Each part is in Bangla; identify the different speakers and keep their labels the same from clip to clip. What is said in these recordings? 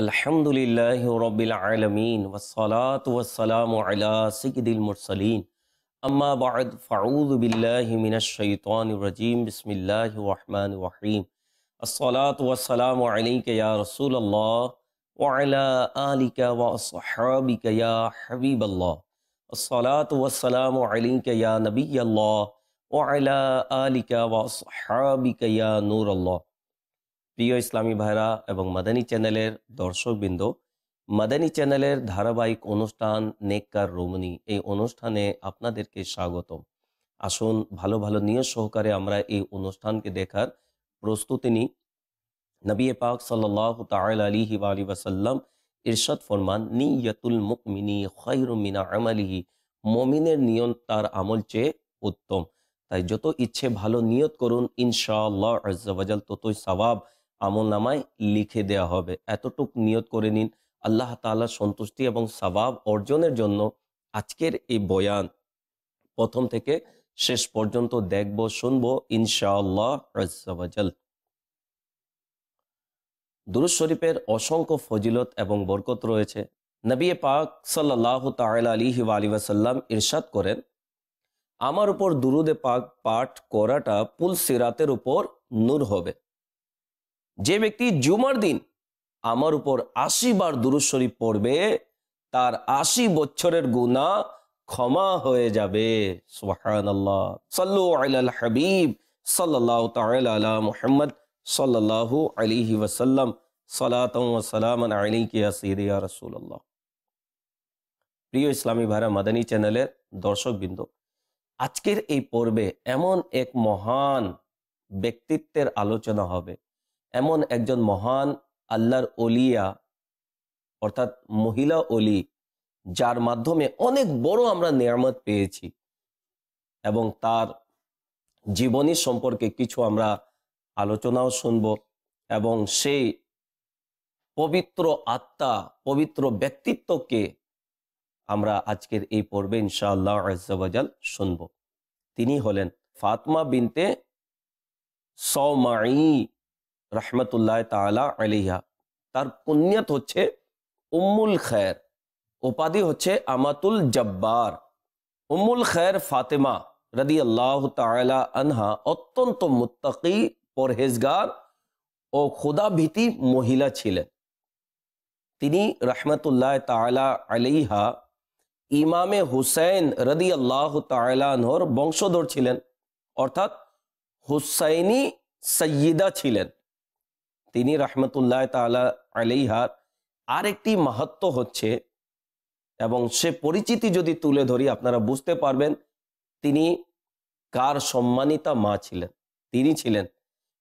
Speaker 1: আলহামদুলিল্লাহি রাব্বিল আলামিন ওয়াসসালাতু ওয়াসসালামু আলা সাইয়্যিদিল মুরসালিন আম্মা বা'দ ফাউযু বিল্লাহি মিনাশ শাইতানির রাজীম বিসমিল্লাহির রহমানির রহিম আসসালাতু ওয়াসসালামু আলাইকা ইয়া রাসূলুল্লাহ ওয়া আলা আলিকা ওয়া আসহাবিকা ইয়া হাবিবাল্লাহ আসসালাতু ওয়াসসালামু আলাইকা ইয়া নবিয়াল্লাহ ওয়া আলা আলিকা ওয়া আসহাবিকা ইয়া নূরাল্লাহ। প্রিয় ইসলামী ভাইরা এবং মাদানী চ্যানেলের দর্শকবৃন্দ, মাদানী চ্যানেলের ধারাবাহিক অনুষ্ঠান নেককার রমণী, এই অনুষ্ঠানে আপনাদেরকে স্বাগতম। আসুন ভালো ভালো নিয়ত সহকারে আমরা এই অনুষ্ঠানকে দেখার প্রস্তুতি নিই। নবী পাক সাল্লাল্লাহু তাআলা আলাইহি ওয়া আলিহি ওয়াসাল্লাম ইরশাদ ফরমান, নিয়াতুল মুমিনি খায়রুম মিন আমালিহি, মুমিনের নিয়ত তার আমল চেয়ে উত্তম। তাই যত ইচ্ছে ভালো নিয়ত করুন, ইনশাআল্লাহ আজ্জা ওয়া জাল ততই সওয়াব আমল নামায় লিখে দেয়া হবে। এতটুক নিয়ত করে নিন। আল্লাহ তাআলার সন্তুষ্টি এবং সওয়াব অর্জনের জন্য আজকের এই বয়ান প্রথম থেকে শেষ পর্যন্ত দেখব, শুনবো ইনশাআল্লাহ আজ্জা ওয়া জাল। দুরূদ শরীফের অসংখ্য ফজিলত এবং বরকত রয়েছে। নবী পাক সাল্লাল্লাহু তাআলা আলাইহি ওয়া আলিহি ওয়াসাল্লাম ইরশাদ করেন, আমার উপর দুরুদে পাক পাঠ করাটা পুল সিরাতের উপর নূর হবে। যে ব্যক্তি জুমার দিন আমার উপর ৮০ বার দুরূদ শরীফ পড়বে, তার ৮০ বছরের গুনাহ ক্ষমা হয়ে যাবে। সুবহানাল্লাহ। সাল্লু আলাল হাবিব সাল্লাল্লাহু তাআলা আলা মুহাম্মদ সাল্লাল্লাহু আলাইহি ওয়াসাল্লাম, সালাতাও ওয়া সালামান আলাইকা ইয়া সাইয়্যিদি ইয়া রাসূলুল্লাহ। প্রিয় ইসলামী ভাইরা, মাদানী চ্যানেলের দর্শকবৃন্দ, আজকের এই পর্বে এমন এক মহান ব্যক্তিত্বের আলোচনা হবে। এমন একজন মহান আল্লাহর ওলিয়া, অর্থাৎ মহিলা ওলি, যার মাধ্যমে অনেক বড় আমরা নিয়ামত পেয়েছি এবং তার জীবনী সম্পর্কে কিছু আমরা আলোচনাও শুনব এবং সেই পবিত্র আত্মা, পবিত্র ব্যক্তিত্বকে আমরা আজকের এই পর্বে ইনশাআল্লাহ আজ্জা ওয়া জাল শুনব। তিনি হলেন ফাতেমা বিনতে সওমাঈ রহমতুল্লাহ তাআলা আলাইহা। তার কুনিয়াত হচ্ছে উম্মুল খায়ের, উপাধি হচ্ছে আমাতুল জব্বার। উম্মুল খায়ের ফাতেমা রাদিয়াল্লাহু তাআলা আনহা অত্যন্ত মুত্তাকি, পরহেজগার ও খোদাভীতি মহিলা ছিলেন। তিনি রহমতুল্লাহ তাআলা আলাইহা ইমামে হুসাইন রাদিয়াল্লাহু তাআলা আনহুর বংশধর ছিলেন, অর্থাৎ হুসাইনি সৈয়দা ছিলেন। তিনি রহমতুল্লাহ তাআলা আলাইহার আরেকটি মাহাত্ম্য হচ্ছে, এবং সে পরিচিতি যদি তুলে ধরি আপনারা বুঝতে পারবেন তিনি কার সম্মানিতা মা ছিলেন। তিনি ছিলেন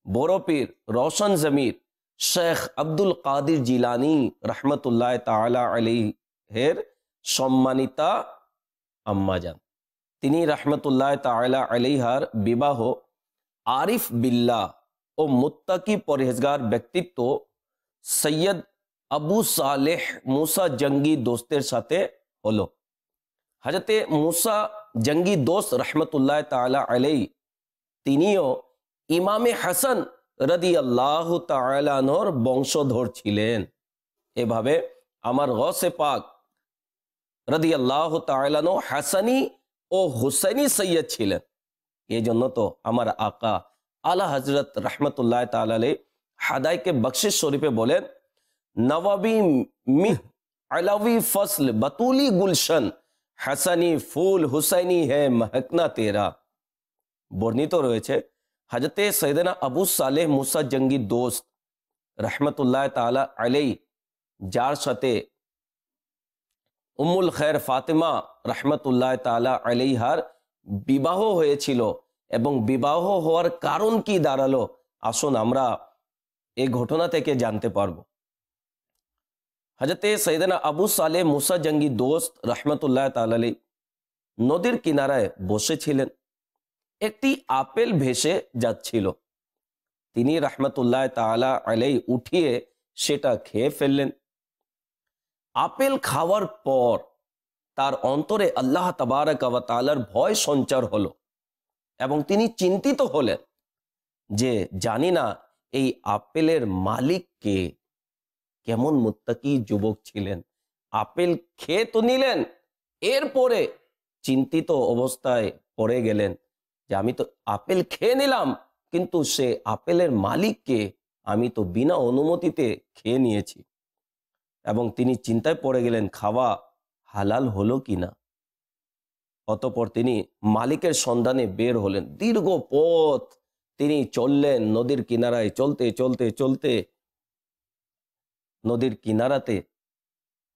Speaker 1: বড় পীর রওশন জমির শেখ আব্দুল কাদির জিলানী রহমতুল্লাহ তাআলা আলাইহের সম্মানিতা আম্মাজান। তিনি রহমতুল্লাহ তাআলা আলাইহার বিবাহ আরিফ বিল্লাহ ও মুত্তাকি পরহেজগার ব্যক্তিত্ব সৈয়দ আবু সালেহ মুসা জঙ্গি দোস্তের সাথে হলো। হযরতে মুসা জঙ্গি দোস্ত রহমতুল্লাহ তাআলা আলাইহি তিনিও ইমামে হাসান রাদিয়াল্লাহু তাআলা আনহুর বংশধর ছিলেন। এভাবে আমার গৌসে পাক রাদিয়াল্লাহু তাআলা আনহু হাসানি ও হুসাইনি সৈয়দ ছিলেন। এই জন্য তো আমার আকা আলা হযরত রহমতুল্লাহ তাআলা আলাইহি হাদাইকে বখশিশ শরীফে বলেন, নওয়াবি মিহ আলাवी ফসল বতুলি গুলশন, হাসানি ফুল হুসাইনি হে মহকনা তেরা। বর্ণিত রয়েছে হযরতে সৈয়দনা আবু সালেহ মুসা জঙ্গি দোস্ত রহমতুল্লাহ তাআলা আলাইহি, যার সাথে উম্মুল খায়ের ফাতেমা রহমতুল্লাহ তাআলা আলাইহার বিবাহ হয়েছিল, এবং বিবাহ হওয়ার কারণ কি দাঁড়ালো, আসুন আমরা এই ঘটনা থেকে জানতে পারবো। হযরতে সৈয়দনা আবু সালেহ মুসা জঙ্গি দোস্ত রহমতুল্লাহ তাআলা আলাইহি নদীর কিনারায় বসেছিলেন। একটি আপেল ভেসে যাচ্ছিল। তিনি রহমতুল্লাহ তাআলা আলাইহি উঠিয়ে সেটা খেয়ে ফেললেন। আপেল খাওয়ার পর তার অন্তরে আল্লাহ তাবারক ওয়া তাআলার ভয় সঞ্চার হলো এবং তিনি চিন্তিত হলেন যে জানি না এই আপেলের মালিক কে, কেমন মুত্তাকি যুবক ছিলেন। আপেল খেয়ে তো নিলেন, এরপরে চিন্তিত অবস্থায় পড়ে গেলেন যে আমি তো আপেল খেয়ে নিলাম, কিন্তু সে আপেলের মালিককে আমি তো বিনা অনুমতিতে খেয়ে নিয়েছি। এবং তিনি চিন্তায় পড়ে গেলেন খাওয়া হালাল হলো কিনা। অতঃপর তিনি মালিকের সন্ধানে বের হলেন। দীর্ঘ পথ তিনি চললেন, নদীর কিনারায় চলতে চলতে চলতে নদীর কিনারাতে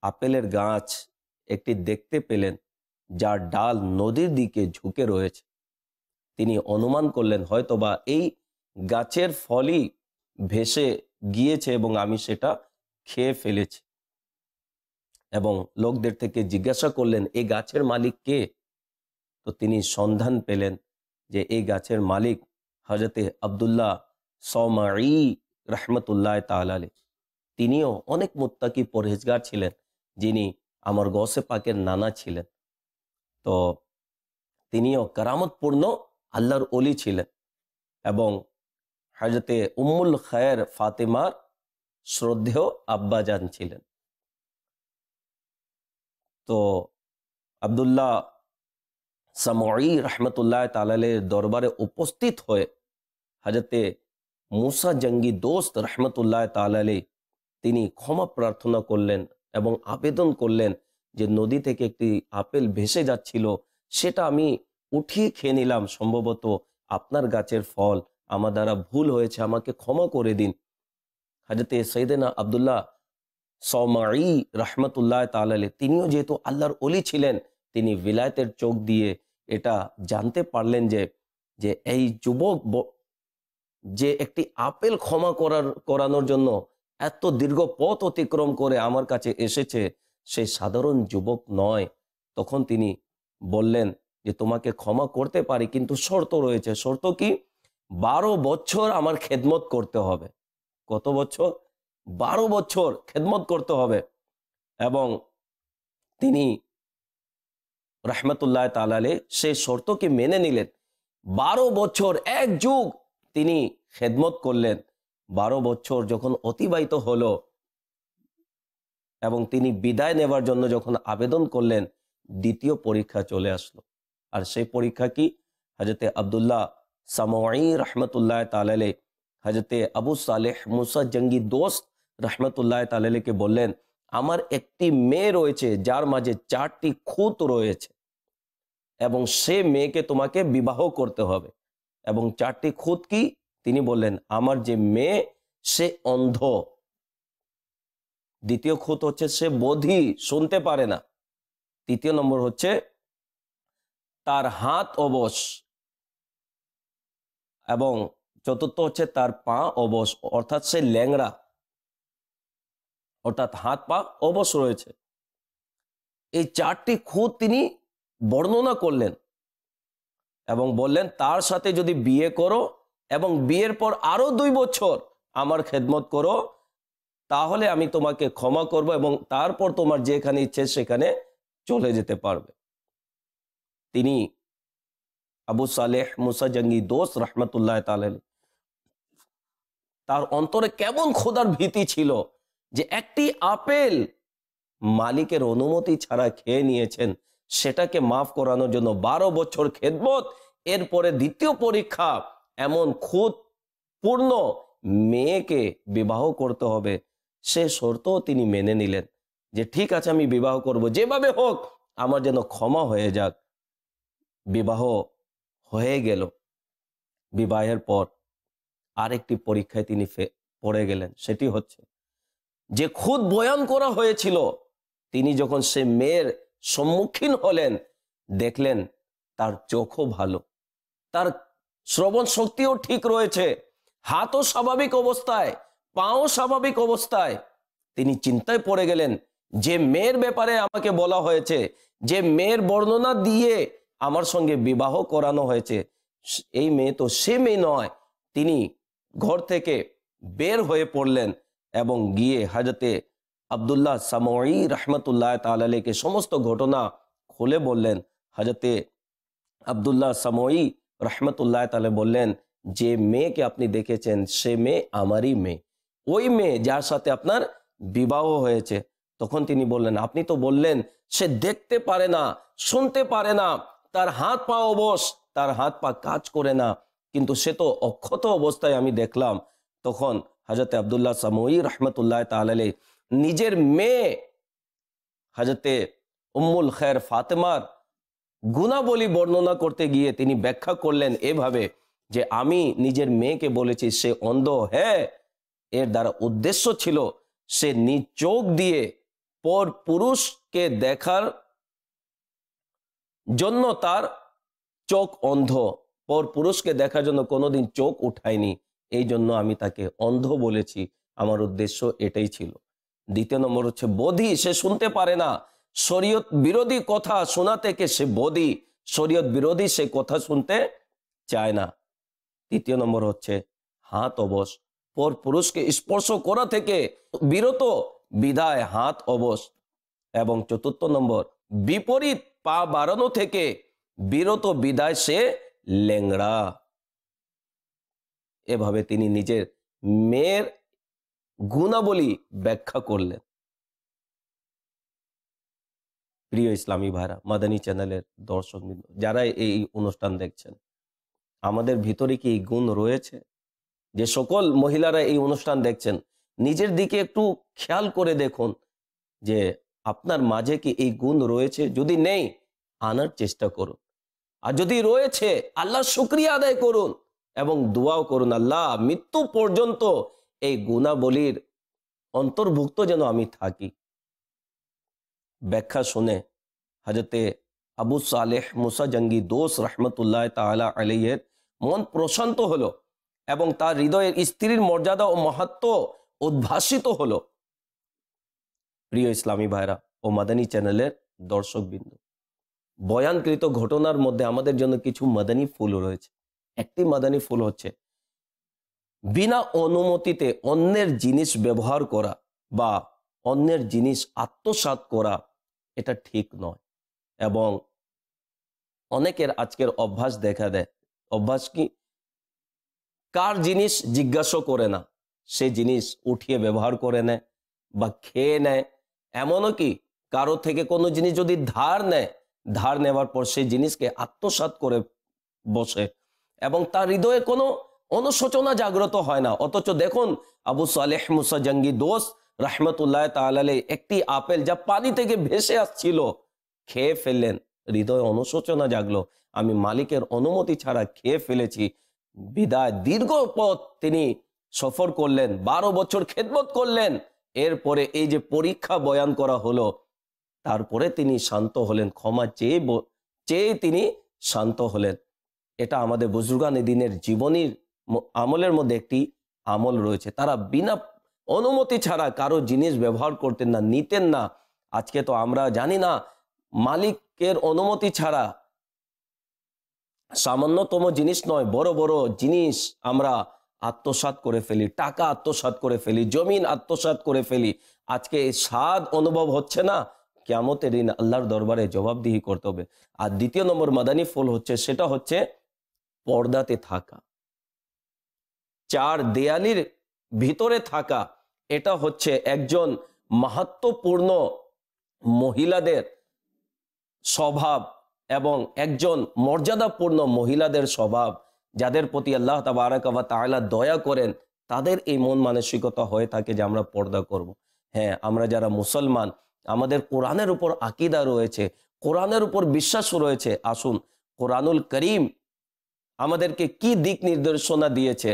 Speaker 1: আপেলের গাছ একটি দেখতে পেলেন, যার ডাল নদীর দিকে ঝুঁকে রয়েছে। তিনি অনুমান করলেন হয়তোবা এই গাছের ফলই ভেসে গিয়েছে এবং আমি সেটা খেয়ে ফেলেছি। এবং লোকদের থেকে জিজ্ঞাসা করলেন এই গাছের মালিক কে। তো তিনি সন্ধান পেলেন যে এই গাছের মালিক হযরতে আব্দুল্লাহ সৌমাঈ রহমতুল্লাহ তাআলা আলাইহি। তিনিও অনেক মুত্তাকি পরহেজগার ছিলেন, যিনি আমার গৌসে পাকের নানা ছিলেন। তো তিনিও কারামতপূর্ণ আল্লাহর ওলি ছিলেন এবং হযরতে উম্মুল খায়ের ফাতেমার শ্রদ্ধেয় আব্বাজান ছিলেন। তো আব্দুল্লাহ সামঈ রহমতুল্লাহ তাআলার দরবারে উপস্থিত হয়ে হযরতে মুসা জঙ্গি দোস্ত রহমতুল্লাহ তাআলা তিনি ক্ষমা প্রার্থনা করলেন এবং আবেদন করলেন যে নদী থেকে একটি আপেল ভেসে যাচ্ছিল, সেটা আমি উঠিয়ে খেয়ে নিলাম, সম্ভবত আপনার গাছের ফল, আমার দ্বারা ভুল হয়েছে, আমাকে ক্ষমা করে দিন। হযরতে সৈয়দনা আব্দুল্লাহ সৌমাঈ রহমতুল্লাহ তাআলা তিনিও যেহেতু আল্লাহর ওলি ছিলেন, তিনি ভিলায়েতের চোখ দিয়ে এটা জানতে পারলেন যে এই যুবক যে একটি আপেল ক্ষমা করানোর জন্য এত দীর্ঘ পথ অতিক্রম করে আমার কাছে এসেছে, সে সাধারণ যুবক নয়। তখন তিনি বললেন যে তোমাকে ক্ষমা করতে পারি, কিন্তু শর্ত রয়েছে। শর্ত কি? 12 বছর আমার খেদমত করতে হবে। কত বছর? 12 বছর খেদমত করতে হবে। এবং তিনি রহমতুল্লাহ তাআলা আলাইহি সেই শর্তকে মেনে নিলেন। 12 বছর, এক যুগ তিনি খেদমত করলেন। 12 বছর যখন অতিবাহিত হলো এবং তিনি বিদায় নেবার জন্য যখন আবেদন করলেন, দ্বিতীয় পরীক্ষা চলে আসলো। আর সেই পরীক্ষা কি? হযরতে আব্দুল্লাহ সামঈ রহমতুল্লাহ তাআলা আলাইহি হযরতে আবু সালেহ মুসা জঙ্গি দোস্ত রহমতুল্লাহ তাআলা আলাইহিকে বললেন, আমার একটি মেয়ে রয়েছে যার মাঝে 4টি খুঁত রয়েছে এবং সে মেয়েকে তোমাকে বিবাহ করতে হবে। এবং 4টি খুঁত কি? তিনি বললেন আমার যে মেয়ে সে অন্ধ, দ্বিতীয় খুঁত হচ্ছে সে বধির, শুনতে পারে না, তৃতীয় নম্বর হচ্ছে তার হাত অবশ, এবং চতুর্থ হচ্ছে তার পা অবশ, অর্থাৎ সে ল্যাংড়া, অর্থাৎ হাত পা অবশ রয়েছে। এই 4টি খুঁত তিনি বর্ণনা করলেন এবং বললেন তার সাথে যদি বিয়ে করো এবং বিয়ের পর আরো 2 বছর আমার খেদমত করো, তাহলে আমি তোমাকে ক্ষমা করব এবং তারপর তোমার যেখানে ইচ্ছে সেখানে চলে যেতে পারবে। তিনি আবু সালেহ মুসা জঙ্গি দোস্ত রহমতুল্লাহ তাআলা তার অন্তরে কেমন খোদার ভীতি ছিল যে একটি আপেল মালিকের অনুমতি ছাড়া খেয়ে নিয়েছেন, সেটাকে মাফ করানোর জন্য 12 বছর খেদমত, এরপরে দ্বিতীয় পরীক্ষা, এমন খুঁত পূর্ণ মেয়েকে বিবাহ করতে হবে। সে শর্তও তিনি মেনে নিলেন যে ঠিক আছে আমি বিবাহ করব, যেভাবে হোক আমার যেন ক্ষমা হয়ে যাক। বিবাহ হয়ে গেল। বিবাহের পর আরেকটি পরীক্ষায় তিনি পড়ে গেলেন। সেটি হচ্ছে যে খুদ বয়ান করা হয়েছিল, তিনি যখন সে মেয়ের সম্মুখীন হলেন, দেখলেন তার চোখও ভালো, তার শ্রবণ শক্তিও ঠিক রয়েছে, হাতও স্বাভাবিক অবস্থায়, পাও স্বাভাবিক অবস্থায়। তিনি চিন্তায় পড়ে গেলেন যে মেয়ের ব্যাপারে আমাকে বলা হয়েছে, যে মেয়ের বর্ণনা দিয়ে আমার সঙ্গে বিবাহ করানো হয়েছে, এই মেয়ে তো সে মেয়ে নয়। তিনি ঘর থেকে বের হয়ে পড়লেন এবং গিয়ে হযরতে আব্দুল্লাহ সামঈ রহমতুল্লাহ তাআলা আলাইহিকে সমস্ত ঘটনা খুলে বললেন। হযরতে আব্দুল্লাহ সামঈ রহমতুল্লাহ তাআলা বললেন, যে মেয়েকে আপনি দেখেছেন সে মেয়ে আমারই মেয়ে, ওই মেয়ে যার সাথে আপনার বিবাহ হয়েছে। তখন তিনি বললেন, আপনি তো বললেন সে দেখতে পারে না, শুনতে পারে না, তার হাত পা অবশ, তার হাত পা কাজ করে না, কিন্তু সে তো অক্ষত অবস্থায় আমি দেখলাম। তখন হযরতে আব্দুল্লাহ সামঈ রহমতুল্লাহ তাআলা আলাইহি নিজের মেয়ে হযরতে উম্মুল খায়ের ফাতেমার গুণাবলী বর্ণনা করতে গিয়ে তিনি ব্যাখ্যা করলেন এভাবে যে, আমি নিজের মেয়েকে বলেছি সে অন্ধ, হ্যাঁ, এর দ্বারা উদ্দেশ্য ছিল সে নিজ চোখ দিয়ে পর পুরুষকে দেখার জন্য তার চোখ অন্ধ, পর পুরুষকে দেখার জন্য কোনোদিন চোখ উঠায়নি, এই জন্য আমি তাকে অন্ধ বলেছি, আমার উদ্দেশ্য এটাই ছিল। দ্বিতীয় নম্বর হচ্ছে বধি, সে শুনতে পারে না, শরীয়ত বিরোধী কথা শোনা থেকে সে বধি, শরীয়ত বিরোধী সে কথা শুনতে চায় না। তৃতীয় নম্বর হচ্ছে হাত অবশ, পর পুরুষকে স্পর্শ করা থেকে বিরত বিধায় হাত অবশ। এবং চতুর্থ নম্বর বিপরীত পা বাড়ানো থেকে বিরত বিধায় সে ল্যাংড়া। এভাবে তিনি নিজের মেয়ের গুণাবলী ব্যাখ্যা করলেন। প্রিয় ইসলামী ভাইরা, মাদানী চ্যানেলের দর্শকবৃন্দ, যারা এই অনুষ্ঠান দেখছেন, আমাদের ভিতরে কি এই গুণ রয়েছে? যে সকল মহিলারা এই অনুষ্ঠান দেখছেন, নিজের দিকে একটু খেয়াল করে দেখুন যে আপনার মাঝে কি এই গুণ রয়েছে। যদি নেই, আনার চেষ্টা করুন, আর যদি রয়েছে, আল্লাহর শুকরিয়া আদায় করুন এবং দোয়াও করুন, আল্লাহ মৃত্যু পর্যন্ত এই গুণাবলীর অন্তর্ভুক্ত যেন আমি থাকি। ব্যাখ্যা শুনে হযরতে আবু সালেহ মুসা জঙ্গি দোস রহমতুল্লাহ তাআলা আলাইহির মন প্রশান্ত হলো এবং তার হৃদয়ের স্ত্রীর মর্যাদা ও মাহাত্ম্য উদ্ভাসিত হলো। প্রিয় ইসলামী ভাইরা ও মাদানী চ্যানেলের দর্শকবৃন্দ, বয়ানকৃত ঘটনার মধ্যে আমাদের জন্য কিছু মাদানী ফুল রয়েছে। একটি মাদানী ফুল হচ্ছে বিনা অনুমতিতে অন্যের জিনিস ব্যবহার করা বা অন্যের জিনিস আত্মসাৎ করা, এটা ঠিক নয়। এবং অনেকের আজকের অভ্যাস দেখা দেয়। অভ্যাস কি? কার জিনিস জিজ্ঞাসা করে না, সে জিনিস উঠিয়ে ব্যবহার করে নেয় বা খেয়ে নেয়। এমনও কি কারো থেকে কোনো জিনিস যদি ধার নেয়, ধার নেওয়ার পর সেই জিনিসকে আত্মসাৎ করে বসে এবং তার হৃদয়ে কোনো অনুশোচনা জাগ্রত হয় না। অথচ দেখুন, আবু সালেহ মুসা জঙ্গি দোস রহমতুল্লাহ তাআলা আলাইহি একটি আপেল যা পানি থেকে ভেসে আসছিল খেয়ে ফেললেন, হৃদয়ে অনুশোচনা জাগলো, আমি মালিকের অনুমতি ছাড়া খেয়ে ফেলেছি। বিদায় দীর্ঘ পথ তিনি সফর করলেন, 12 বছর খেদমত করলেন। এরপরে এই যে পরীক্ষা বয়ান করা হলো, তারপরে তিনি শান্ত হলেন, ক্ষমা চেয়ে তিনি শান্ত হলেন। এটা আমাদের বুজুর্গানে দিনের জীবনীর আমলের মধ্যে একটি আমল রয়েছে। তারা বিনা অনুমতি ছাড়া কারো জিনিস ব্যবহার করতেন না, নিতেন না। আজকে তো আমরা জানি না, মালিকের অনুমতি ছাড়া সামান্যতম জিনিস নয়, বড় বড় জিনিস আমরা আত্মসাৎ করে ফেলি, টাকা আত্মসাৎ করে ফেলি, জমিন আত্মসাৎ করে ফেলি। আজকে এই স্বাদ অনুভব হচ্ছে না, কিয়ামতের দিন আল্লাহর দরবারে জবাবদিহি করতে হবে। আর দ্বিতীয় নম্বর মাদানী ফুল হচ্ছে, সেটা হচ্ছে পর্দাতে থাকা, চার দেয়ালির ভিতরে থাকা। এটা হচ্ছে একজন মাহাত্ম্যপূর্ণ মহিলাদের স্বভাব এবং একজন মর্যাদাপূর্ণ মহিলাদের স্বভাব। যাদের প্রতি আল্লাহ তাবারাক ওয়া তাআলা দয়া করেন, তাদের এই মন মানসিকতা হয়ে থাকে যে আমরা পর্দা করব। হ্যাঁ, আমরা যারা মুসলমান, আমাদের কোরআনের উপর আকীদা রয়েছে, কোরআনের উপর বিশ্বাস রয়েছে। আসুন, কোরআনুল করিম আমাদেরকে কি দিক নির্দেশনা দিয়েছে,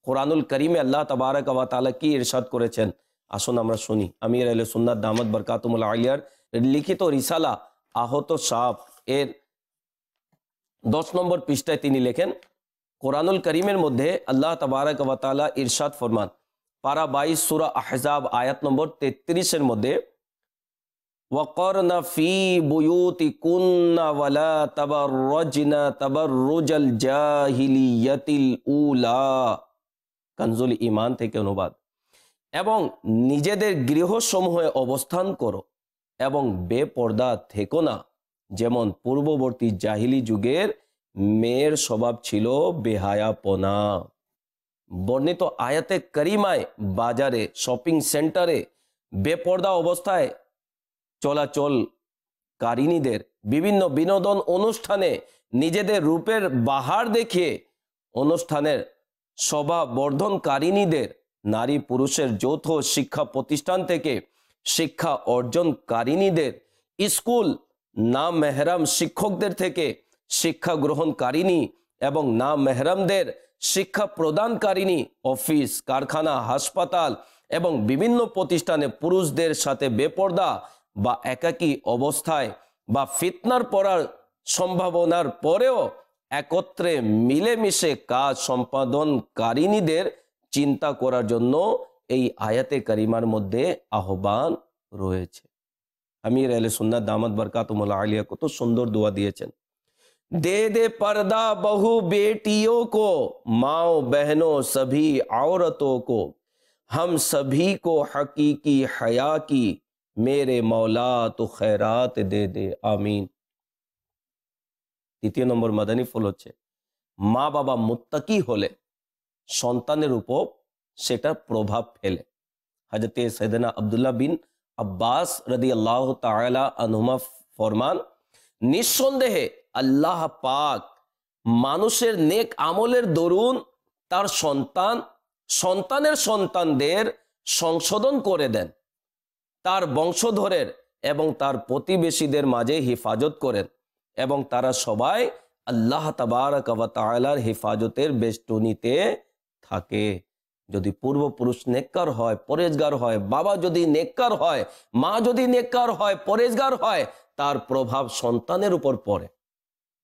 Speaker 1: কোরআনুল করিমে আল্লাহ তাবারাক ওয়া তাআলা কি ইরশাদ করেছেন, আসুন আমরা শুনি। আমির আহলে সুন্নাত দামাত বরকাতুহুল আলিয়ার লিখিত রিসালা আহত সাপ এর 10 নম্বর পৃষ্ঠায় তিনি লেখেন, কোরআনুল করিমের মধ্যে আল্লাহ তাবারাক ওয়া তাআলা ইরশাদ ফরমান, পারা 22 সূরা আহজাব আয়াত নম্বর 33 এর মধ্যে, ওয়াকরনা ফি বুয়ুতিকুন্না ওয়ালা তাবাররাজনা তাবাররুজাল জাহিলিয়াতিল উলা, কানজুল ঈমান থেকে অনুবাদ, এবং নিজেদের গৃহসমূহে অবস্থান করো এবং বেপর্দা থেকো না, যেমন পূর্ববর্তী জাহিলি যুগের মেয়ের স্বভাব ছিল বেহায়াপনা। বর্ণিত আয়াতে করিমায় বাজারে, শপিং সেন্টারে বেপর্দা অবস্থায় চলাচলকারিনীদের, বিভিন্ন বিনোদন অনুষ্ঠানে নিজেদের রূপের বাহার দেখিয়ে অনুষ্ঠানের শোভা বর্ধনকারিনীদের, নারী পুরুষের যৌথ শিক্ষা প্রতিষ্ঠান থেকে শিক্ষা অর্জনকারিনীদের, স্কুল না মেহরাম শিক্ষকদের থেকে শিক্ষা গ্রহণকারিনী এবং না মেহরামদের শিক্ষা প্রদানকারিনী, অফিস, কারখানা, হাসপাতাল এবং বিভিন্ন প্রতিষ্ঠানে পুরুষদের সাথে বেপর্দা বা একাকী অবস্থায় বা ফিতনার পড়ার সম্ভাবনার পরেও একত্রে মিলেমিশে কাজ সম্পাদনকারিনীদের চিন্তা করার জন্য এই আয়াতে কারিমার মধ্যে আহ্বান রয়েছে। আমির আহলে সুন্নাত দামাত বরকাতুহুল আলিয়া কত সুন্দর দোয়া দিয়েছেন। दे दे पर्दा बहु बेटियों को, माओ बहनों सभी औरतों को, हम सभी को हकीकी हया की, मेरे मौला तो खैरात दे दे, आमीन। দ্বিতীয় নম্বর মাদানী ফল হচ্ছে, মা বাবা মুত্তাকি হলে সন্তানের উপর সেটা প্রভাব ফেলে। হযরতে সাইয়েদনা আব্দুল্লাহ বিন আব্বাস রাদিয়াল্লাহু তাআলা আনহুমা ফরমান, নিঃসন্দেহে আল্লাহ পাক মানুষের নেক আমলের দরুন তার সন্তানের সন্তানদের সংশোধন করে দেন, তার বংশধরের এবং তার প্রতিবেশীদের মাঝে হেফাজত করেন এবং তারা সবাই আল্লাহ তাবারক ওয়া তাআলার হেফাজতের বেষ্টনীতে থাকে। যদি পূর্বপুরুষ নেককার হয়, পরেজগার হয়, বাবা যদি নেককার হয়, মা যদি নেককার হয়, পরেজগার হয়, তার প্রভাব সন্তানের উপর পড়ে।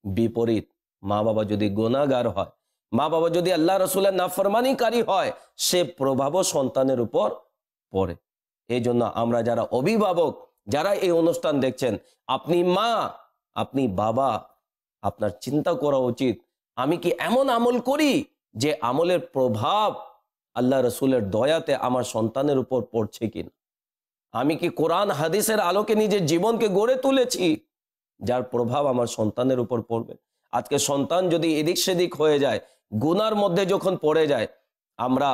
Speaker 1: বিপরীত, মা বাবা যদি গুনাহগার হয়, মা বাবা যদি আল্লাহ রাসূলের নাফরমানিকারী হয়, সে প্রভাবও সন্তানের উপর পড়ে। এই জন্য আমরা যারা অভিভাবক, যারা এই অনুষ্ঠান দেখছেন, আপনি মা, আপনি বাবা, আপনার চিন্তা করা উচিত, আমি কি এমন আমল করি যে আমলের প্রভাব আল্লাহ রাসূলের দয়াতে আমার সন্তানের উপর পড়ছে কিনা? আমি কি কোরআন হাদিসের আলোকে নিজের জীবনকে গড়ে তুলেছি যার প্রভাব আমার সন্তানের উপর পড়বে? আজকে সন্তান যদি এদিক সেদিক হয়ে যায়, গুনার মধ্যে যখন পড়ে যায়, আমরা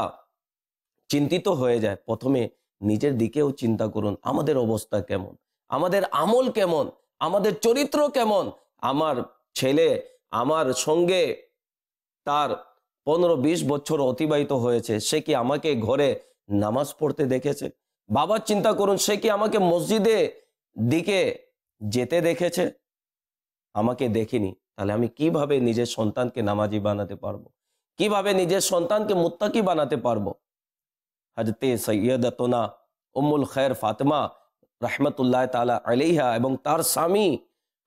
Speaker 1: চিন্তিত হয়ে যায়। প্রথমে নিজের দিকেও চিন্তা করুন, আমাদের অবস্থা কেমন, আমাদের আমল কেমন, আমাদের চরিত্র কেমন। আমার ছেলে আমার সঙ্গে তার 15-20 বছর অতিবাহিত হয়েছে, সে কি আমাকে ঘরে নামাজ পড়তে দেখেছে? বাবার চিন্তা করুন, সে কি আমাকে মসজিদে দিকে যেতে দেখেছে? আমাকে দেখিনি, তাহলে আমি কিভাবে নিজের সন্তানকে নামাজি বানাতে পারবো? কিভাবে নিজের সন্তানকে মুত্তাকি বানাতে পারবো? হযরতে সৈয়দাতুনা উম্মুল খৈর ফাতেমা রহমতুল্লাহ তাআলা আলাইহা এবং তার স্বামী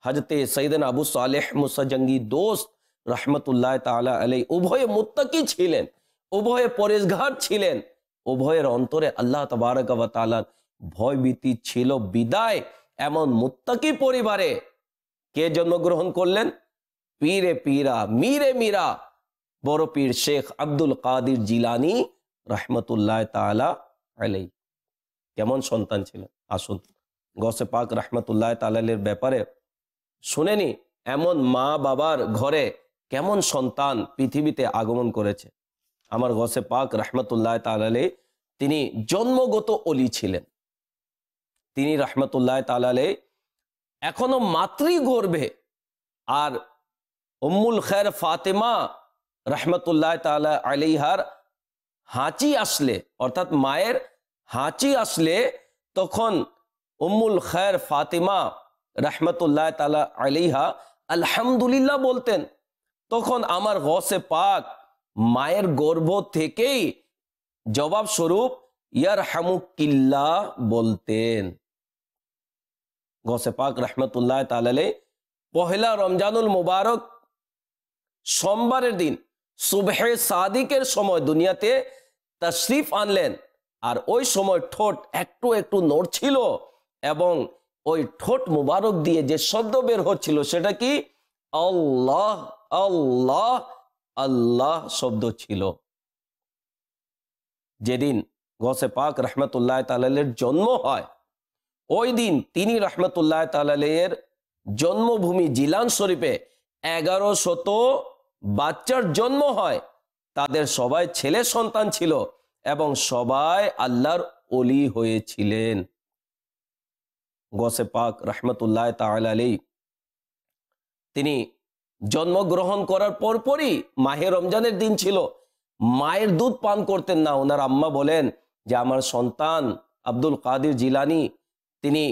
Speaker 1: হযরতে সৈয়দনা আবু সালেহ মুসা জঙ্গি দোস্ত রহমতুল্লাহ তাআলা আলাইহি উভয়ে মুত্তাকি ছিলেন, উভয়ে পরেজগার ছিলেন, উভয়ের অন্তরে আল্লাহ তাবারক ওয়া তাআলার ভয়ভীতি ছিল বিদায় এমন মুত্তাকি পরিবারে কে জন্মগ্রহণ করলেন? পীরে পীরা মীরে মীরা বড় পীর শেখ আব্দুল কাদির জিলানী রহমতুল্লাহ তাআলা আলাইহি। কেমন সন্তান ছিলেন? আসুন গৌসে পাক রহমতুল্লাহ তাআলার ব্যাপারে শুনেনি, এমন মা বাবার ঘরে কেমন সন্তান পৃথিবীতে আগমন করেছে। আমার গৌসে পাক রহমতুল্লাহ তাআলা আলাইহি তিনি জন্মগত ওলি ছিলেন। তিনি রহমতুল্লাহ তাআলা আলাইহি এখনো মাতৃগর্ভে, আর উম্মুল খৈর ফাতেমা রহমতুল্লাহ তাআলা আলাইহার হাঁচি আসলে, অর্থাৎ মায়ের হাঁচি আসলে, তখন উম্মুল খৈর ফাতেমা রহমতুল্লাহ তাআলা আলাইহা আলহামদুলিল্লাহ বলতেন। তখন আমার গৌসে পাক মায়ের গর্ভ থেকেই জবাব স্বরূপ ইয়ারহামুকিল্লাহ বলতেন। গৌসে পাক রহমতুল্লাহ তাআলা আলাইহি পহেলা রমজানুল মুবারক সোমবারের দিন সুবহে সাদিকের সময় দুনিয়াতে তশরিফ আনলেন, আর ওই সময় ঠোঁট একটু একটু নড়ছিল এবং ওই ঠোঁট মুবারক দিয়ে যে শব্দ বের হচ্ছিল সেটা কি? আল্লাহ আল্লাহ আল্লাহ শব্দ ছিল। যেদিন গৌসে পাক রহমতুল্লাহ তাআলা আলাইহির জন্ম হয়, ওই দিন তিনি রহমতুল্লাহ তাআলা আলাইহির জন্মভূমি জিলান শরীফে 1100 বাচ্চার জন্ম হয়। তাদের সবাই ছেলে সন্তান ছিল এবং সবাই আল্লাহর অলি হয়েছিলেন। গসে পাক রহমতুল্লাহ তাআলা আলাইহি তিনি জন্মগ্রহণ করার পরপরই মাহে রমজানের দিন ছিল, মায়ের দুধ পান করতেন না। ওনার আম্মা বলেন যে আমার সন্তান আব্দুল কাদের জিলানী তিনি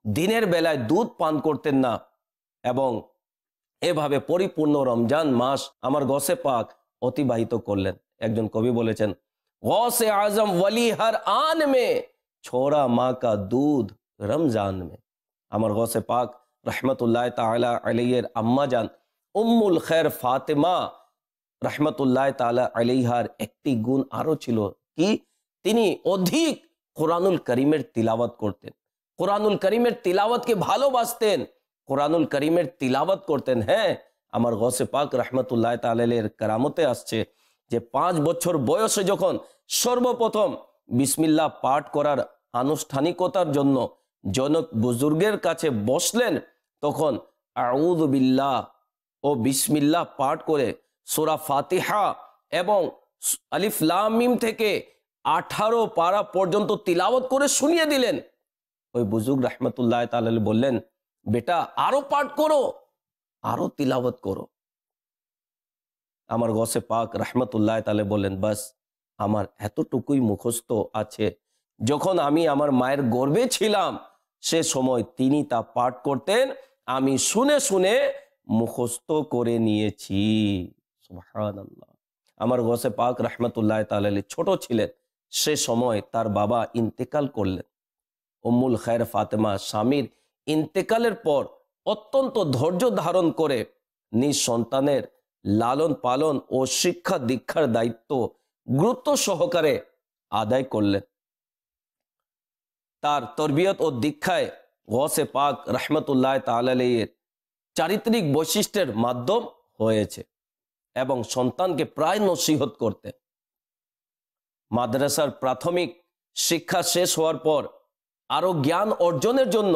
Speaker 1: দিনের বেলায় দুধ পান করতেন না, এবং এভাবে পরিপূর্ণ রমজান মাস আমার গসে পাক অতিবাহিত করলেন। একজন কবি বলেছেন, গসে আজম ওয়ালি হর আন মে ছোড়া মা কা দুধ রমজান মে। আমার গসে পাক রহমতুল্লাহ তাআলা আলাইহির আম্মা জান উম্মুল খৈর ফাতেমা রহমতুল্লাহ তাআলা আলাইহার একটি গুণ আরো ছিল, কি? তিনি অধিক কোরআনুল করিমের তিলাওয়াত করতেন, কোরআনুল করিমের তিলাওয়াতকে ভালোবাসতেন, কোরআনুল করিমের তিলাওয়াত করতেন। হ্যাঁ, আমার গসে পাক রহমতুল্লাহ তাআলা আলাইহির কারামতে আসছে যে 5 বছর বয়সে যখন সর্বপ্রথম বিসমিল্লাহ পাঠ করার আনুষ্ঠানিকতার জন্য জনক বুজুর্গের কাছে বসলেন, তখন আউযু বিল্লাহ ও বিসমিল্লাহ পাঠ করে সূরা ফাতিহা এবং আলিফ লাম মিম থেকে 18 পারা পর্যন্ত তিলাওয়াত করে শুনিয়ে দিলেন। ওই বুজুর্গ রহমতুল্লাহ তাআলা আলাইহি বললেন, বেটা আরো পাঠ করো, আরো তিলাওয়াত করো। আমার গসে পাক রহমতুল্লাহ তাআলা বললেন, বাস আমার এতটুকুই মুখস্থ আছে, যখন আমি আমার মায়ের গর্ভে ছিলাম সে সময় তিনি তা পাঠ করতেন, আমি শুনে শুনে মুখস্থ করে নিয়েছি। সুবহানাল্লাহ। আমার গসে পাক রহমতুল্লাহ তাআলা আলাইহি ছোট ছিলেন, সে সময় তার বাবা ইন্তেকাল করলেন। উম্মুল খৈর ফাতেমা স্বামীর ইন্তেকালের পর অত্যন্ত ধৈর্য ধারণ করে নিজ সন্তানের লালন পালন ও শিক্ষা দীক্ষার দায়িত্ব গুরুত্ব সহকারে আদায় করলেন। তার তরবিয়ত ও দীক্ষায় গসে পাক রহমতুল্লাহ তাআলা আলাইহির চারিত্রিক বৈশিষ্ট্যের মাধ্যম হয়েছে, এবং সন্তানকে প্রায় নসিহত করতে। মাদ্রাসার প্রাথমিক শিক্ষা শেষ হওয়ার পর আরো জ্ঞান অর্জনের জন্য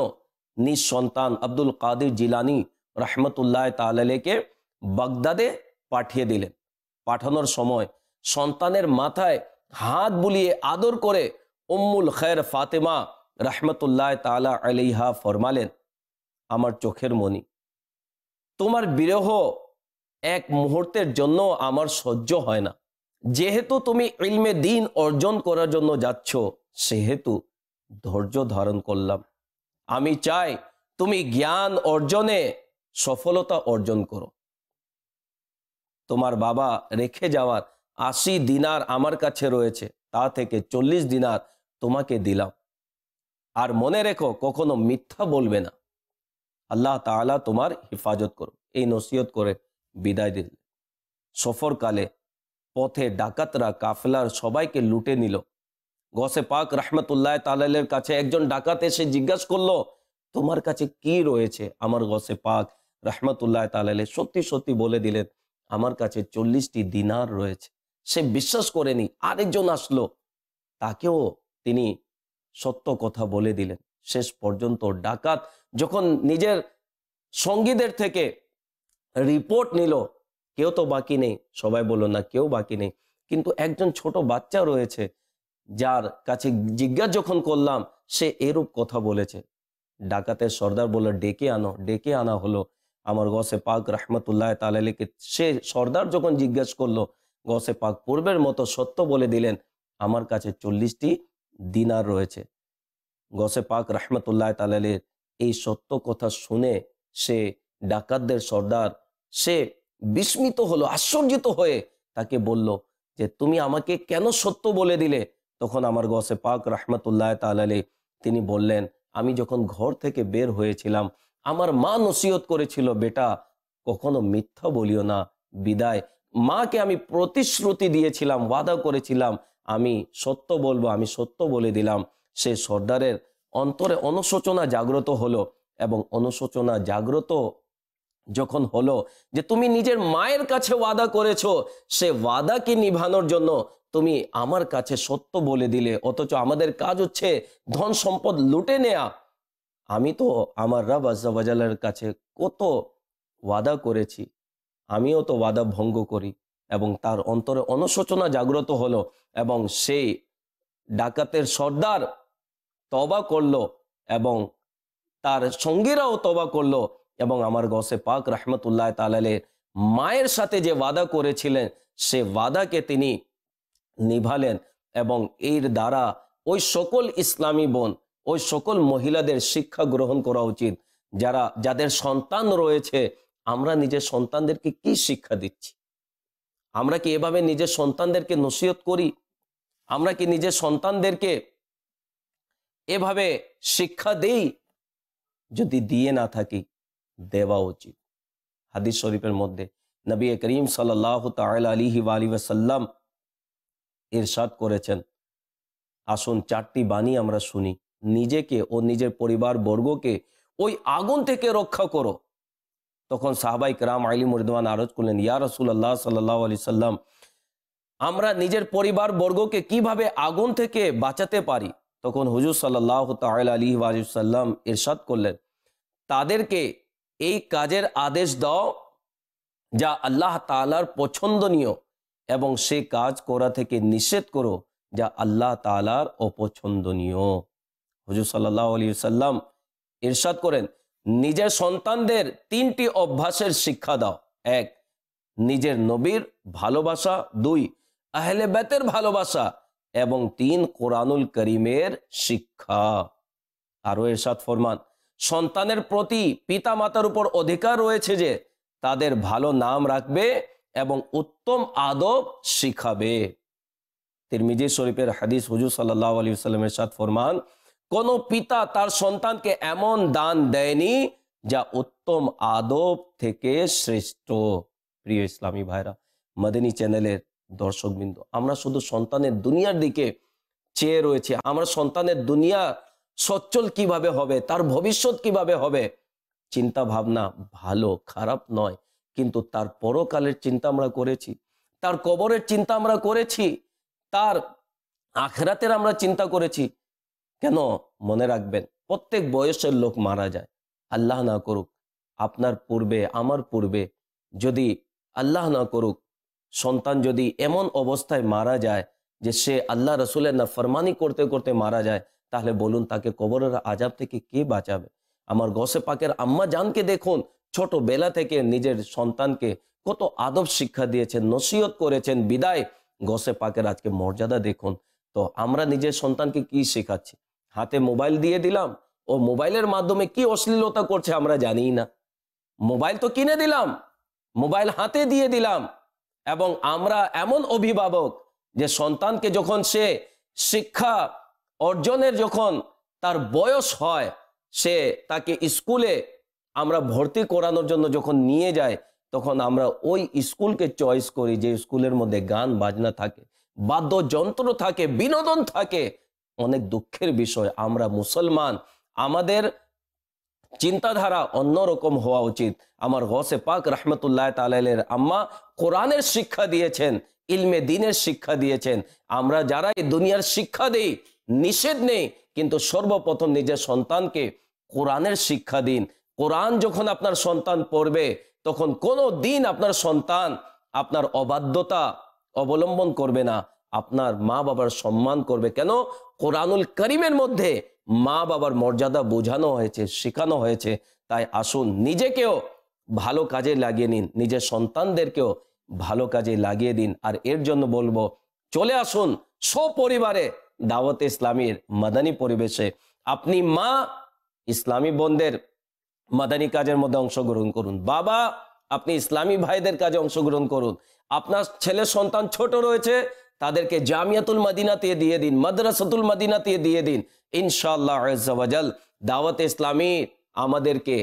Speaker 1: নিজ সন্তান আব্দুল কাদের জিলানী রহমতুল্লাহ তাআলা আলাইহিকে বাগদাদে পাঠিয়ে দিলেন। পাঠানোর সময় সন্তানের মাথায় হাত বুলিয়ে আদর করে উম্মুল খৈর ফাতেমা রহমতুল্লাহ তাআলা আলাইহা ফরমালেন, আমার চোখের মণি, তোমার বিরহ এক মুহূর্তের জন্য আমার সহ্য হয় না। যেহেতু তুমি ইলমে দ্বীন অর্জন করার জন্য যাচ্ছ, সেহেতু ধৈর্য ধারণ করলাম। আমি চাই তুমি জ্ঞান অর্জনে সফলতা অর্জন করো। তোমার বাবা রেখে যাওয়ার 80 দিনার আমার কাছে রয়েছে, তা থেকে 40 দিনার তোমাকে দিলাম। আর মনে রেখো, কখনো মিথ্যা বলবে না। আল্লাহ তাআলা তোমার হিফাজত করো। এই নসিহত করে বিদায় দিলেন। সফরকালে পথে ডাকাতরা কাফেলার সবাইকে লুটে নিল। গসে পাক রহমতুল্লাহ তাআলা আলাইহির কাছে একজন ডাকাত এসে জিজ্ঞাসা করলো, তোমার কাছে কি রয়েছে? আমার গসে পাক রহমতুল্লাহ তাআলা আলাইহি সত্যি সত্যি বলে দিলেন, আমার কাছে 40টি দিনার রয়েছে। সে বিশ্বাস করেনি। আরেকজন আসলো, তাকেও তিনি সত্য কথা বলে দিলেন। শেষ পর্যন্ত ডাকাত যখন নিজের সঙ্গীদের থেকে রিপোর্ট নিল, কেউ তো বাকি নেই, সবাই বলল না কেউ বাকি নেই, কিন্তু একজন ছোট বাচ্চা রয়েছে, যার কাছে জিজ্ঞাসা যখন করলাম সে এরূপ কথা বলেছে। ডাকাতের সর্দার বলল, ডেকে আনো। ডেকে আনা হলো। আমার গসে পাক রহমতুল্লাহ তাআলা আলাইহিকে সে সর্দার যখন জিজ্ঞাসা করলো, গসে পাক পূর্বের মতো সত্য বলে দিলেন, আমার কাছে 40টি দিনার রয়েছে। গসে পাক রহমতুল্লাহ তাআলা আলাইহির এই সত্য কথা শুনে সে ডাকাতদের সর্দার সে বিস্মিত হলো, আশ্চর্যিত হয়ে তাকে বলল যে, তুমি আমাকে কেন সত্য বলে দিলে? তখন আমার গসে পাক রহমতুল্লাহ তাআলা আলাইহি তিনি বললেন, আমি যখন ঘর থেকে বের হয়েছিলাম, আমার মা নসিহত করেছিল, বেটা কখনো মিথ্যা বলিও না। বিদায় মাকে আমি প্রতিশ্রুতি দিয়েছিলাম, ওয়াদা করেছিলাম আমি সত্য বলবো, আমি সত্য বলে দিলাম। সে সর্দারের অন্তরে অনুশোচনা জাগ্রত হলো, এবং অনুশোচনা জাগ্রত যখন হলো যে তুমি নিজের মায়ের কাছে ওয়াদা করেছো, সে ওয়াদাকে নিভানোর জন্য তুমি আমার কাছে সত্য বলে দিলে, অথচ আমাদের কাজ হচ্ছে ধন সম্পদ লুটে নেয়া। আমি তো আমার রব আজ্জা ওয়া জাল্লার কাছে কত ওয়াদা করেছি, আমিও তো ওয়াদা ভঙ্গ করি। এবং তার অন্তরে অনুশোচনা জাগ্রত হলো, এবং সেই ডাকাতের সর্দার তওবা করলো এবং তার সঙ্গীরাও তওবা করলো এবং আমার গৌসে পাক রহমতুল্লাহ তাআলা মায়ের সাথে যে ওয়াদা করেছিলেন সে ওয়াদাকে তিনি নিভালেন এবং এর দ্বারা ওই সকল ইসলামী বোন, ওই সকল মহিলাদের শিক্ষা গ্রহণ করা উচিত যাদের সন্তান রয়েছে। আমরা নিজের সন্তানদেরকে কি শিক্ষা দিচ্ছি? আমরা কি এভাবে নিজের সন্তানদেরকে নসিহত করি? আমরা কি নিজের সন্তানদেরকে এভাবে শিক্ষা দেই? যদি দিয়ে না থাকি, দেওয়া উচিত। হাদিস শরীফের মধ্যে নবী করিম সাল্লাল্লাহু তাআলা আলাইহি ওয়াসাল্লাম ইরশাদ করেছেন, আসুন চারটি বাণী আমরা শুনি, নিজেকে ও নিজের পরিবার বর্গকে ওই আগুন থেকে রক্ষা করো। তখন সাহাবায়ে কেরাম আলিম রিদওয়ান আরজ করলেন, ইয়া রাসূলুল্লাহ সাল্লাল্লাহু আলাইহি সাল্লাম, আমরা নিজের পরিবার বর্গকে কিভাবে আগুন থেকে বাঁচাতে পারি? তখন হুজুর সাল্লাল্লাহু তাআলা আলাইহি ওয়াসাল্লাম ইরশাদ করলেন, তাদেরকে এই কাজের আদেশ দাও যা আল্লাহ তাআলার পছন্দনীয় এবং সে কাজ করা থেকে নিষেধ করো যা আল্লাহ তাআলার অপছন্দনীয়। হুজুর সাল্লাল্লাহু আলাইহি ওয়াসাল্লাম ইরশাদ করেন, নিজের সন্তানদের তিনটি অভ্যাসের শিক্ষা দাও। এক, নিজের নবীর ভালোবাসা। দুই, আহলে বাইতের ভালোবাসা। এবং তিন, কোরআনুল করিমের শিক্ষা। আরো ইরশাদ ফরমান, সন্তানের প্রতি পিতা মাতার উপর অধিকার রয়েছে যে তাদের ভালো নাম রাখবে এবং উত্তম আদব শিখাবে। তিরমিজি শরীফের হাদিস, হুজুর সাল্লাল্লাহু আলাইহি ওয়াসাল্লাম ইরশাদ ফরমান, কোন পিতা তার সন্তানকে এমন দান দেয়নি যা উত্তম আদব থেকে শ্রেষ্ঠ। প্রিয় ইসলামী ভাইরা, মদনী চ্যানেলের দর্শকবৃন্দ, আমরা শুধু সন্তানের দুনিয়ার দিকে চেয়ে রয়েছে। আমরা সন্তানের দুনিয়া সচ্ছল কিভাবে হবে, তার ভবিষ্যৎ কিভাবে হবে, চিন্তা ভাবনা ভালো, খারাপ নয়, কিন্তু তার পরকালের চিন্তা আমরা করেছি, তার কবরের চিন্তা আমরা করেছি, তার আখিরাতের আমরা চিন্তা করেছি কেন? মনে রাখবেন, প্রত্যেক বয়সের লোক মারা যায়। আল্লাহ না করুক আপনার পূর্বে, আমার পূর্বে যদি আল্লাহ না করুক সন্তান যদি এমন অবস্থায় মারা যায় যে সে আল্লাহ রসুলের নাফরমানি করতে করতে মারা যায়, তাহলে বলুন তাকে কবরের আযাব থেকে কে বাঁচাবে? আমার গৌসে পাকের আম্মা জানকে দেখুন, ছোটবেলা থেকে নিজের সন্তানকে কত আদব শিক্ষা দিয়েছেন, নসিহত করেছেন, বিদায় গৌসে পাকের আজকে মর্যাদা দেখুন। তো আমরা নিজের সন্তানকে কি শেখাচ্ছি? হাতে মোবাইল দিয়ে দিলাম, ও মোবাইলের মাধ্যমে কি অশ্লীলতা করছে আমরা জানি না। মোবাইল তো কিনে দিলাম, মোবাইল হাতে দিয়ে দিলাম, এবং আমরা এমন অভিভাবক যে সন্তানকে যখন সে শিক্ষা অর্জনের যখন তার বয়স হয়, সে তাকে স্কুলে আমরা ভর্তি করানোর জন্য যখন নিয়ে যায়, তখন আমরা ওই স্কুলকে চয়েস করি যে স্কুলের মধ্যে গান বাজনা থাকে, বাদ্যযন্ত্র থাকে, বিনোদন থাকে। অনেক দুঃখের বিষয়, আমরা মুসলমান, আমাদের চিন্তাধারা অন্যরকম হওয়া উচিত। আমার গৌসে পাক রহমতুল্লাহ তাআলার আম্মা কোরআনের শিক্ষা দিয়েছেন, ইলমে দ্বীনের শিক্ষা দিয়েছেন। আমরা যারা এই দুনিয়ার শিক্ষা দেই, নিষেধ নেই, কিন্তু সর্বপ্রথম নিজের সন্তানকে কোরআনের শিক্ষা দিন। কোরআন যখন আপনার সন্তান পড়বে, তখন কোনো দিন আপনার সন্তান আপনার অবাধ্যতা অবলম্বন করবে না, আপনার মা বাবার সম্মান করবে। কেন? কোরআনুল করিমের মধ্যে মা বাবার মর্যাদা বোঝানো হয়েছে, শেখানো হয়েছে। তাই আসুন নিজেকেও ভালো কাজে লাগিয়ে নিন, নিজের সন্তানদেরকেও ভালো কাজে লাগিয়ে দিন। আর এর জন্য বলবো, চলে আসুন সপরিবারে দাওয়াতে ইসলামীর মাদানী পরিবেশে। আপনি মা, ইসলামী বোনদের মাদানী কাজের মধ্যে অংশগ্রহণ করুন। বাবা, আপনি ইসলামী ভাইদের কাজে অংশগ্রহণ করুন। আপনার ছেলে সন্তান ছোট রয়েছে, তাদেরকে জামিয়াতুল মদিনাতে দিয়ে দিন, মাদ্রাসাতুল মদিনাতে দিয়ে দিন। ইনশাআল্লাহ আজ্জা ওয়া জাল দাওয়াতে ইসলামী আমাদেরকে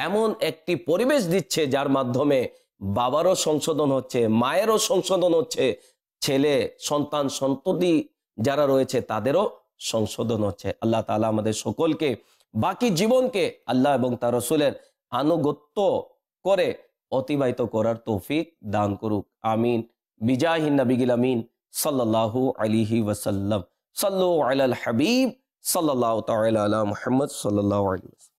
Speaker 1: এমন একটি পরিবেশ দিচ্ছে যার মাধ্যমে বাবারও সংশোধন হচ্ছে, মায়েরও সংশোধন হচ্ছে, ছেলে সন্তান সন্ততি যারা রয়েছে তাদেরও সংশোধন হচ্ছে। আল্লাহ তাআলা আমাদের সকলকে বাকি জীবনকে আল্লাহ এবং তার রাসূলের আনুগত্য করে অতিবাহিত করার তৌফিক দান করুক। আমিন। বিজাহিন নবিয়িল আমিন সাল্লাল্লাহু আলাইহি ওয়াসাল্লাম। সাল্লু আলাল হাবিব সাল্লাল্লাহু তাআলা আলা মুহাম্মদ সাল্লাল্লাহু আলাইহি ওয়াসাল্লাম।